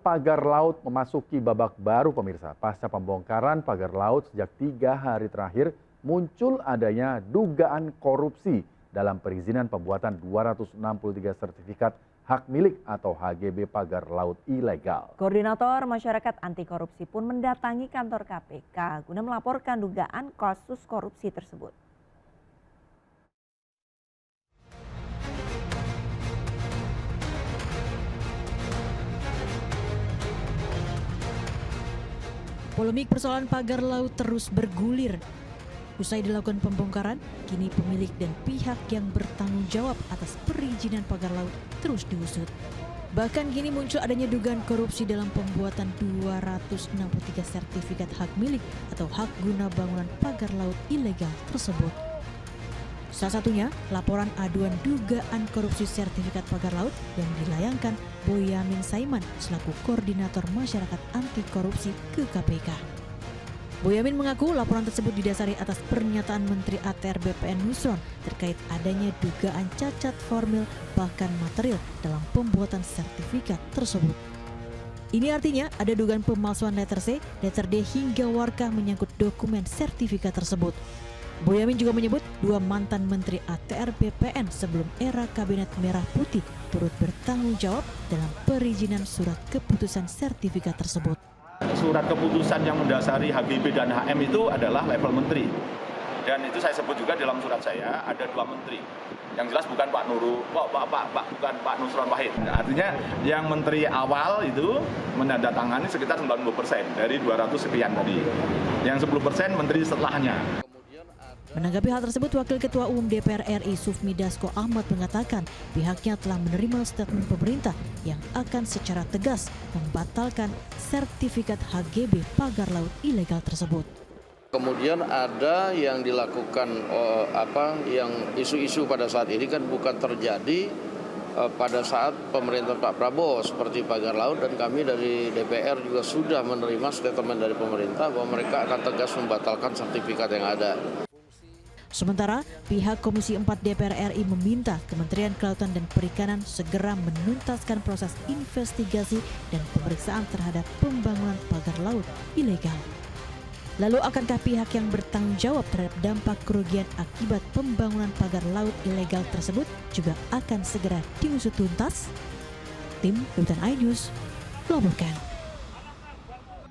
pagar laut memasuki babak baru pemirsa. Pasca pembongkaran pagar laut sejak 3 hari terakhir muncul adanya dugaan korupsi dalam perizinan pembuatan 263 sertifikat hak milik atau HGB pagar laut ilegal. Koordinator Masyarakat Anti Korupsi pun mendatangi kantor KPK guna melaporkan dugaan kasus korupsi tersebut. Polemik persoalan pagar laut terus bergulir. Usai dilakukan pembongkaran, kini pemilik dan pihak yang bertanggung jawab atas perizinan pagar laut terus diusut. Bahkan kini muncul adanya dugaan korupsi dalam pembuatan 263 sertifikat hak milik atau hak guna bangunan pagar laut ilegal tersebut. Salah satunya laporan aduan dugaan korupsi sertifikat pagar laut yang dilayangkan Boyamin Saiman selaku Koordinator Masyarakat Anti Korupsi ke KPK. Boyamin mengaku laporan tersebut didasari atas pernyataan Menteri ATR BPN Nusron terkait adanya dugaan cacat formil bahkan material dalam pembuatan sertifikat tersebut. Ini artinya ada dugaan pemalsuan letter C, letter D hingga warkah menyangkut dokumen sertifikat tersebut. Boyamin juga menyebut 2 mantan Menteri ATR BPN sebelum era Kabinet Merah Putih turut bertanggung jawab dalam perizinan surat keputusan sertifikat tersebut. Surat keputusan yang mendasari HGB dan HM itu adalah level menteri. Dan itu saya sebut juga dalam surat saya ada 2 menteri. Yang jelas bukan Pak bukan Pak Nusron Wahid. Artinya yang menteri awal itu menandatangani sekitar 90% dari 200 sekian tadi. Yang 10% menteri setelahnya. Menanggapi hal tersebut, Wakil Ketua Umum DPR RI Sufmi Dasko Ahmad mengatakan pihaknya telah menerima statement pemerintah yang akan secara tegas membatalkan sertifikat HGB pagar laut ilegal tersebut. Kemudian ada yang dilakukan yang isu-isu pada saat ini kan bukan terjadi pada saat pemerintahan Pak Prabowo seperti pagar laut, dan kami dari DPR juga sudah menerima statement dari pemerintah bahwa mereka akan tegas membatalkan sertifikat yang ada. Sementara pihak Komisi 4 DPR RI meminta Kementerian Kelautan dan Perikanan segera menuntaskan proses investigasi dan pemeriksaan terhadap pembangunan pagar laut ilegal. Lalu akankah pihak yang bertanggung jawab terhadap dampak kerugian akibat pembangunan pagar laut ilegal tersebut juga akan segera diusut tuntas? Tim Liputan iNews melaporkan.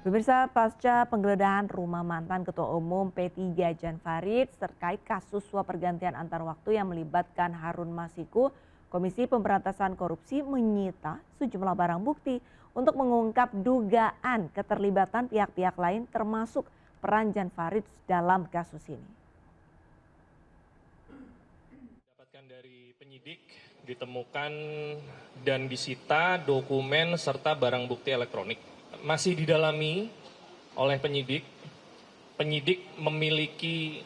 Pemirsa, pasca penggeledahan rumah mantan Ketua Umum P3 Jan Farid terkait kasus suap pergantian antar waktu yang melibatkan Harun Masiku, Komisi Pemberantasan Korupsi menyita sejumlah barang bukti untuk mengungkap dugaan keterlibatan pihak-pihak lain termasuk peran Jan Farid dalam kasus ini. Dapatkan dari penyidik ditemukan dan disita dokumen serta barang bukti elektronik. Masih didalami oleh penyidik. Penyidik memiliki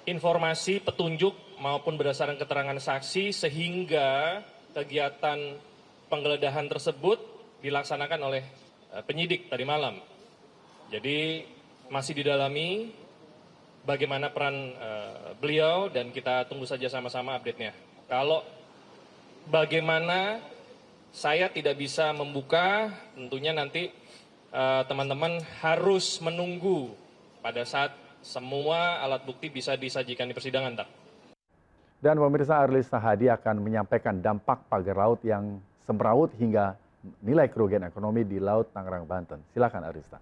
informasi, petunjuk maupun berdasarkan keterangan saksi sehingga kegiatan penggeledahan tersebut dilaksanakan oleh penyidik tadi malam. Jadi masih didalami bagaimana peran beliau dan kita tunggu saja sama-sama update-nya. Kalau bagaimana saya tidak bisa membuka, tentunya nanti teman-teman harus menunggu pada saat semua alat bukti bisa disajikan di persidangan. Dan pemirsa, Arlista Hadi akan menyampaikan dampak pagar laut yang semrawut hingga nilai kerugian ekonomi di Laut Tangerang, Banten. Silakan Arlista.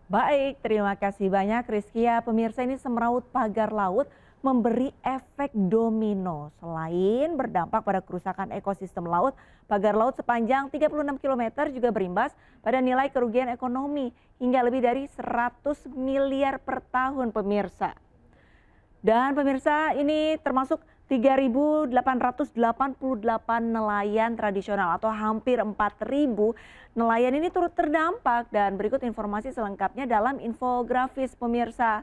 Baik, terima kasih banyak Rizkia. Pemirsa, ini semrawut pagar laut memberi efek domino. Selain berdampak pada kerusakan ekosistem laut, pagar laut sepanjang 36 km juga berimbas pada nilai kerugian ekonomi hingga lebih dari 100 miliar per tahun pemirsa. Dan pemirsa, ini termasuk 3.888 nelayan tradisional atau hampir 4.000 nelayan ini turut terdampak, dan berikut informasi selengkapnya dalam infografis pemirsa.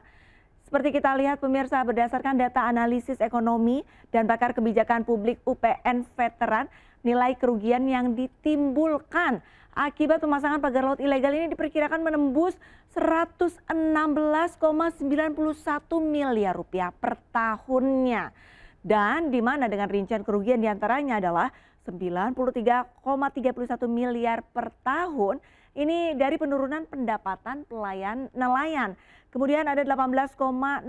Seperti kita lihat pemirsa, berdasarkan data analisis ekonomi dan pakar kebijakan publik UPN Veteran, nilai kerugian yang ditimbulkan akibat pemasangan pagar laut ilegal ini diperkirakan menembus 116,91 miliar rupiah per tahunnya. Dan di mana dengan rincian kerugian diantaranya adalah 93,31 miliar per tahun ini dari penurunan pendapatan nelayan. Kemudian ada 18,60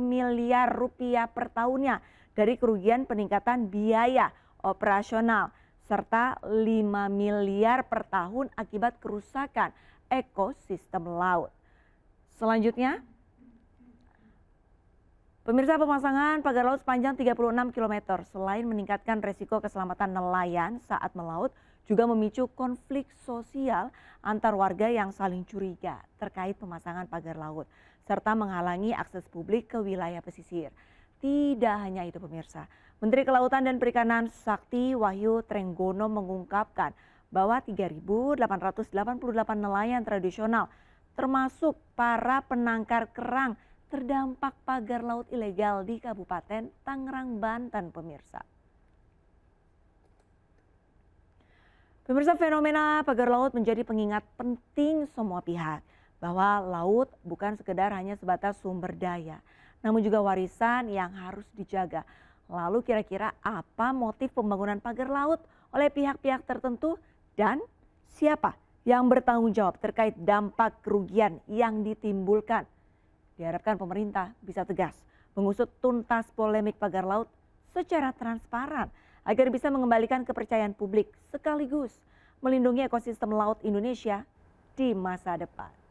miliar rupiah per tahunnya dari kerugian peningkatan biaya operasional serta 5 miliar per tahun akibat kerusakan ekosistem laut. Selanjutnya, pemirsa, pemasangan pagar laut sepanjang 36 km selain meningkatkan resiko keselamatan nelayan saat melaut, juga memicu konflik sosial antar warga yang saling curiga terkait pemasangan pagar laut, serta menghalangi akses publik ke wilayah pesisir. Tidak hanya itu pemirsa, Menteri Kelautan dan Perikanan Sakti Wahyu Trenggono mengungkapkan bahwa 3.888 nelayan tradisional termasuk para penangkar kerang terdampak pagar laut ilegal di Kabupaten Tangerang, Banten pemirsa. Pemirsa, fenomena pagar laut menjadi pengingat penting semua pihak bahwa laut bukan sekedar hanya sebatas sumber daya, namun juga warisan yang harus dijaga. Lalu kira-kira apa motif pembangunan pagar laut oleh pihak-pihak tertentu dan siapa yang bertanggung jawab terkait dampak kerugian yang ditimbulkan? Diharapkan pemerintah bisa tegas mengusut tuntas polemik pagar laut secara transparan agar bisa mengembalikan kepercayaan publik sekaligus melindungi ekosistem laut Indonesia di masa depan.